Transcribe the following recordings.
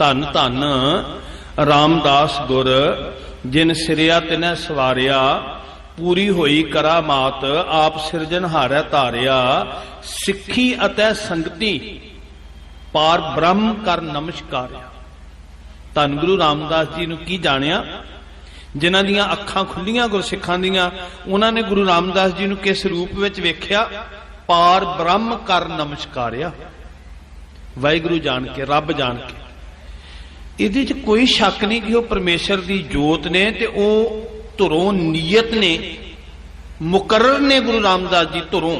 धन धन रामदास गुर जिन सिरिया तिनै सवारिया पूरी होई करामात आप सिरजनहारै धारिया सिक्खी अतै संगति पार ब्रह्म कर नमस्कारिया। धन गुरु रामदास जी नूं की जानिया जिन्हां दीयां अखां खुलियां गुरसिखां दीयां उन्हां ने गुरु रामदास जी नूं किस रूप विच वेख्या? पार ब्रह्म कर नमस्कारिया। वाहिगुरु जान के रब जान के इहदे च कोई शक नहीं कि वह परमेश्वर की जोत ने ते वह धुरों नीयत ने मुकर्रर ने। गुरु रामदास जी धुरों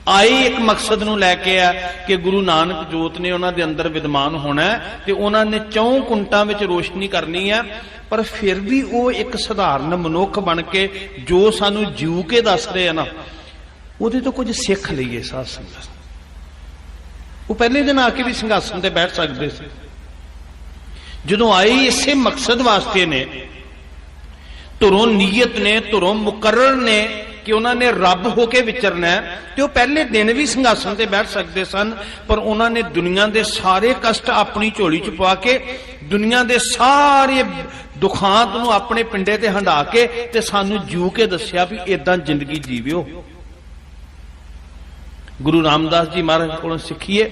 आए एक मकसद नूं लैके आ कि गुरु नानक जोत ने उन्हां दे अंदर विद्यमान होना है ते उन्हां ने चौं कुंटां विच रोशनी करनी है। पर फिर भी वो एक सधारण मनुख बन के जो सानू जीव के दस रहे हैं ना उहदे तो कुछ सिख लईए। साध संगत वो पहले दिन आके भी संघासन ते बैठ सकते थे, जदों आए इसे मकसद वास्ते ने, धुरों नीयत ने, धुरों मुकर्रर ने कि उन्होंने रब होके विचरना है, तो वो पहले दिन भी संघासन ते बैठ सकते सन। पर उन्होंने दुनिया के सारे कष्ट अपनी झोली च पा के, दुनिया के सारे दुखांत नूं अपने पिंडे ते हंडा के ते सानू जीव के दस्या भी इदां जिंदगी जीविओ। गुरु रामदास जी महाराज कोलों सिखिए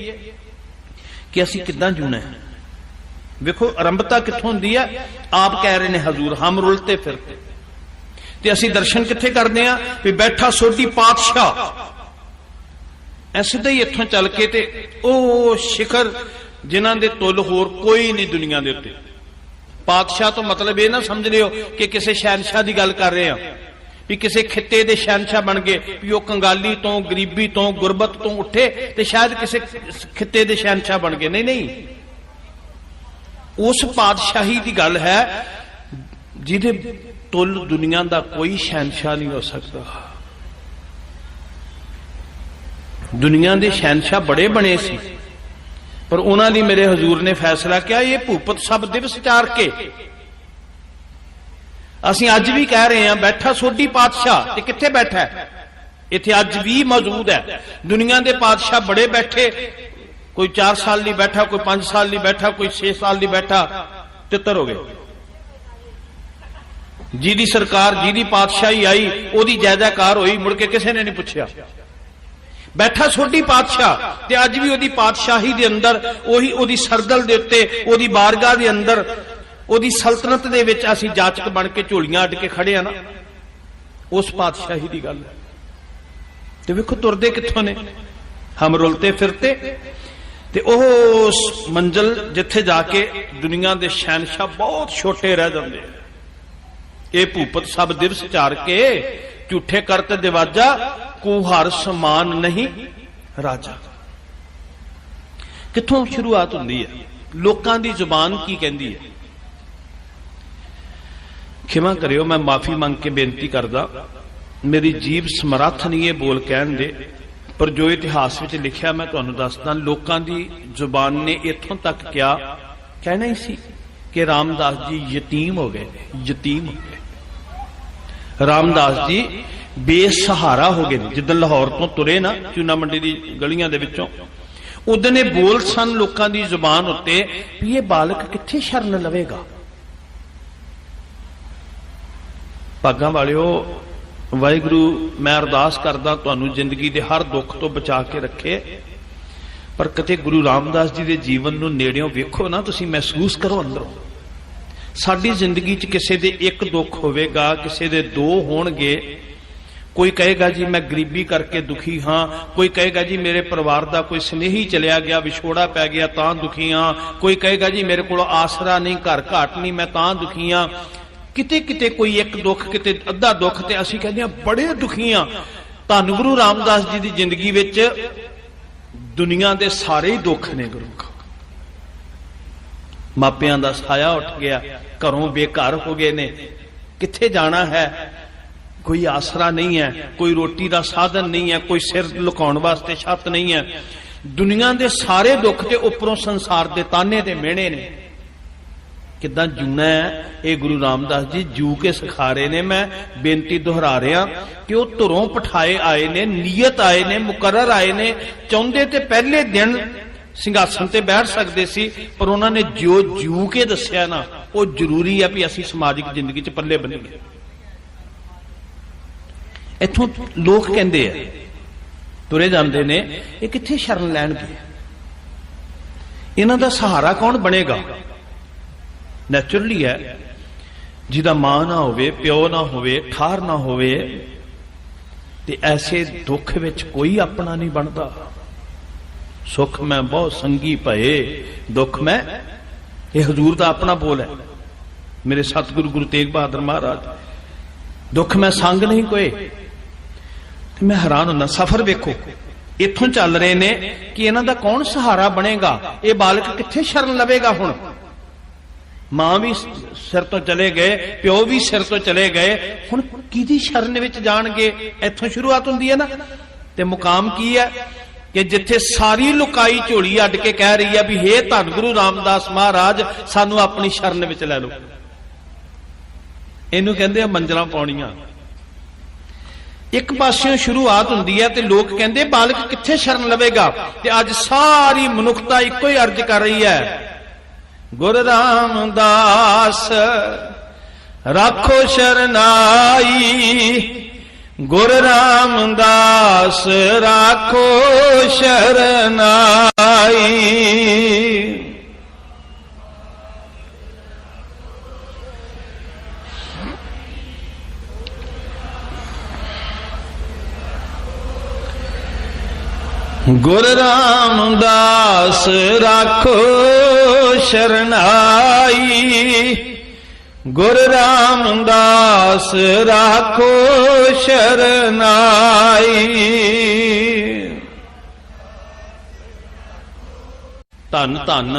कि असीं किदां जीना है। वेखो आरंभता कित्थों हुंदी है? आप कह रहे ने हजूर हम रुलते फिरते, ते असीं दर्शन कित्थे करदे आ भी बैठा सोढी पातशाह ऐसे ही इत्थों चल के ते ओ शिखर जिन्हां दे तुल होर कोई नहीं दुनिया दे उत्ते। पातशाह तो मतलब ये ना समझ लियो कि किसी शहनशाह की गल कर रहे हैं भी किसी खिते के शहनशाह बन गए भी वह कंगाली तो गरीबी तो गुरबत तो उठे तो शायद किसी खिते के शहनशाह बन गए। नहीं नहीं, उस पातशाही की गल है जिहदे तुल दुनिया का कोई शहनशाह नहीं हो सकता। दुनिया के शहनशाह बड़े बने सी पर उन्होंने मेरे हजूर ने फैसला किया ये भूपत सब दिवस चार के। असीं अज भी कह रहे हैं बैठा सोढी पातशाह, ते कित्थे बैठा है? इत्थे अज भी मौजूद है। दुनिया के पातशाह बड़े बैठे, कोई 4 साल नहीं बैठा, कोई 5 साल नहीं बैठा, कोई 6 साल नहीं बैठा, तितर हो गए। जिहदी सरकार जिहदी पातशाही आई ओदी जय जयकार होई, मुड़ के किसी ने नहीं पूछा। बैठा सोढी पातशाह ते अज भी ओदी पातशाही दे अंदर ओही ओदी सरदल दे उत्ते ओदी बारगाह दे अंदर ओदी सल्तनत दे विच असीं जाचक बन के झोलियां अड्ड के खड़े आ ना, उस पातशाही दी गल है। ते वेखो तुरदे कित्थों ने? हम रुलते फिरते ते उस मंजिल जिथे जाके दुनिया दे शहनशाह बहुत छोटे रह जांदे। ये भूपत सब दिवस चार के झूठे करत दिवाजा को हर समान नहीं राजा। कित्थों शुरुआत हुंदी है? लोकां दी जुबान की कहंदी है? खिमा करियो मैं माफी मंग के बेनती करदा, मेरी जीभ समर्थ नहीं है बोल कहन दे, पर जो इतिहास में लिखा मैं तुहानू दसदा। लोकां दी जुबान ने इत्थों तक क्या कहना ही सी कि रामदास जी यतीम हो गए, यतीम हो गए। रामदास जी बेसहारा हो गए। जिद्दन लाहौर तो तुरे ना चूना मंडी दी गलियां दे विचों, उदने बोल सन लोकां दी जुबान उत्ते भी ये बालक कित्थे शरण लवेगा। भागां वालिओ वाहिगुरू मैं अरदास करदा तुहानू जिंदगी दे हर दुख तो बचा के रखे, पर कते गुरु रामदास जी दे जीवन नू नेड़ियों वेखो ना, तुसीं महसूस करो अंदरों। साडी जिंदगी च किसी दे एक दुख होवेगा, किसी दे 2 होणगे। कोई कहेगा जी मैं गरीबी करके दुखी हाँ, कोई कहेगा जी मेरे परिवार का कोई स्नेही चलिया गया, विछोड़ा पै गया तां दुखी हाँ, कोई कहेगा जी मेरे को आसरा नहीं, घर घाट नहीं, मैं तां दुखी हाँ। किते किते कोई एक दुख, किते अद्धा दुख, ते असीं कहंदे हां बड़े दुखी हाँ। धन गुरु रामदास जी की जिंदगी विच दुनिया के सारे ही दुख ने। गुरु मापियां दा साया उठ गया, घरों बेघर हो गए ने, कित्थे जाना है, कोई आसरा नहीं है, कोई रोटी का साधन नहीं है, कोई सिर लुकाउण वास्ते छत नहीं है। दुनिया के सारे दुख ते उपरों संसार के ताने ते मेहणे ने। किदां जूना है ये गुरु रामदास जी जू के सिखा रहे ने। मैं बेनती दोहरा रहा कि वह धुरों पठाए आए ने, नीयत आए ने, मुकर्रर आए ने, चाहुंदे ते पहले दिन ਸਿੰਘਾਸਣ ਤੇ ਬੈਠ ਸਕਦੇ ਸੀ, ਪਰ ਉਹਨਾਂ ਨੇ ਜੋ ਜੂ ਕੇ ਦੱਸਿਆ ਨਾ, ਉਹ ਜ਼ਰੂਰੀ ਹੈ ਵੀ ਅਸੀਂ ਸਮਾਜਿਕ ਜ਼ਿੰਦਗੀ 'ਚ ਪੱਲੇ ਬੰਨੀਏ। ਇੱਥੋਂ ਲੋਕ ਕਹਿੰਦੇ ਆ, ਤੁਰੇ ਜਾਂਦੇ ਨੇ, ਇਹ ਕਿੱਥੇ ਸ਼ਰਨ ਲੈਣਗੇ, ਇਹਨਾਂ ਦਾ ਸਹਾਰਾ ਕੌਣ ਬਣੇਗਾ? ਨੈਚੁਰਲੀ ਹੈ, ਜਿਹਦਾ ਮਾਂ ਨਾ ਹੋਵੇ, ਪਿਓ ਨਾ ਹੋਵੇ, ਠਾਰ ਨਾ ਹੋਵੇ, ਤੇ ਐਸੇ ਦੁੱਖ ਵਿੱਚ ਕੋਈ ਆਪਣਾ ਨਹੀਂ ਬਣਦਾ। ਸੁਖ ਮੈਂ ਬਹੁਤ ਸੰਗੀ ਭਏ, ਦੁੱਖ ਮੈਂ, ਇਹ ਹਜ਼ੂਰ ਦਾ ਆਪਣਾ ਬੋਲ ਹੈ, ਮੇਰੇ ਸਤਿਗੁਰੂ ਗੁਰੂ ਤੇਗ ਬਹਾਦਰ ਮਹਾਰਾਜ। ਦੁੱਖ ਮੈਂ ਸੰਗ ਨਹੀਂ ਕੋਏ। ਤੇ ਮੈਂ ਹੈਰਾਨ ਹੁੰਦਾ, ਸਫ਼ਰ ਵੇਖੋ ਇੱਥੋਂ ਚੱਲ ਰਹੇ ਨੇ ਕਿ ਇਹਨਾਂ ਦਾ ਕੌਣ ਸਹਾਰਾ ਬਣੇਗਾ? ਇਹ ਬਾਲਕ ਕਿੱਥੇ ਸ਼ਰਨ ਲਵੇਗਾ? ਹੁਣ ਮਾਂ ਵੀ ਸਿਰ ਤੋਂ ਚਲੇ ਗਏ, ਪਿਓ ਵੀ ਸਿਰ ਤੋਂ ਚਲੇ ਗਏ, ਹੁਣ ਕਿਹਦੀ ਸ਼ਰਨ ਵਿੱਚ ਜਾਣਗੇ? ਇੱਥੋਂ ਸ਼ੁਰੂਆਤ ਹੁੰਦੀ ਹੈ ਨਾ। ਤੇ ਮੁਕਾਮ ਕੀ ਹੈ ਕਿ ਜਿੱਥੇ ਸਾਰੀ ਲੁਕਾਈ ਝੋਲੀ ਅੱਡ ਕੇ ਕਹਿ ਰਹੀ ਹੈ ਵੀ ਹੇ ਧੰਨ ਗੁਰੂ ਰਾਮਦਾਸ ਮਹਾਰਾਜ, ਸਾਨੂੰ ਆਪਣੀ ਸ਼ਰਨ ਵਿੱਚ ਲੈ ਲਓ। ਇਹਨੂੰ ਕਹਿੰਦੇ ਆ ਮੰਜ਼ਲਾਂ ਪਾਉਣੀਆਂ। ਇੱਕ ਪਾਸਿਓਂ ਸ਼ੁਰੂਆਤ ਹੁੰਦੀ ਹੈ ਤੇ ਲੋਕ ਕਹਿੰਦੇ ਬਾਲਕ ਕਿੱਥੇ ਸ਼ਰਨ ਲਵੇਗਾ? ਤੇ ਅੱਜ ਸਾਰੀ ਮਨੁੱਖਤਾ ਇੱਕੋ ਹੀ ਅਰਜ਼ ਕਰ ਰਹੀ ਹੈ, ਗੁਰੂ ਰਾਮਦਾਸ ਰਾਖੋ ਸ਼ਰਨਾਈ, ਗੁਰੂ ਰਾਮਦਾਸ ਰਾਖੋ ਸ਼ਰਨਾਈ। ਗੁਰੂ ਰਾਮਦਾਸ ਰਾਖੋ ਸ਼ਰਨਾਈ, ਗੁਰੂ ਰਾਮਦਾਸ ਰਾਖੋ ਸ਼ਰਨਾਈ। ਧੰਨ ਧੰਨ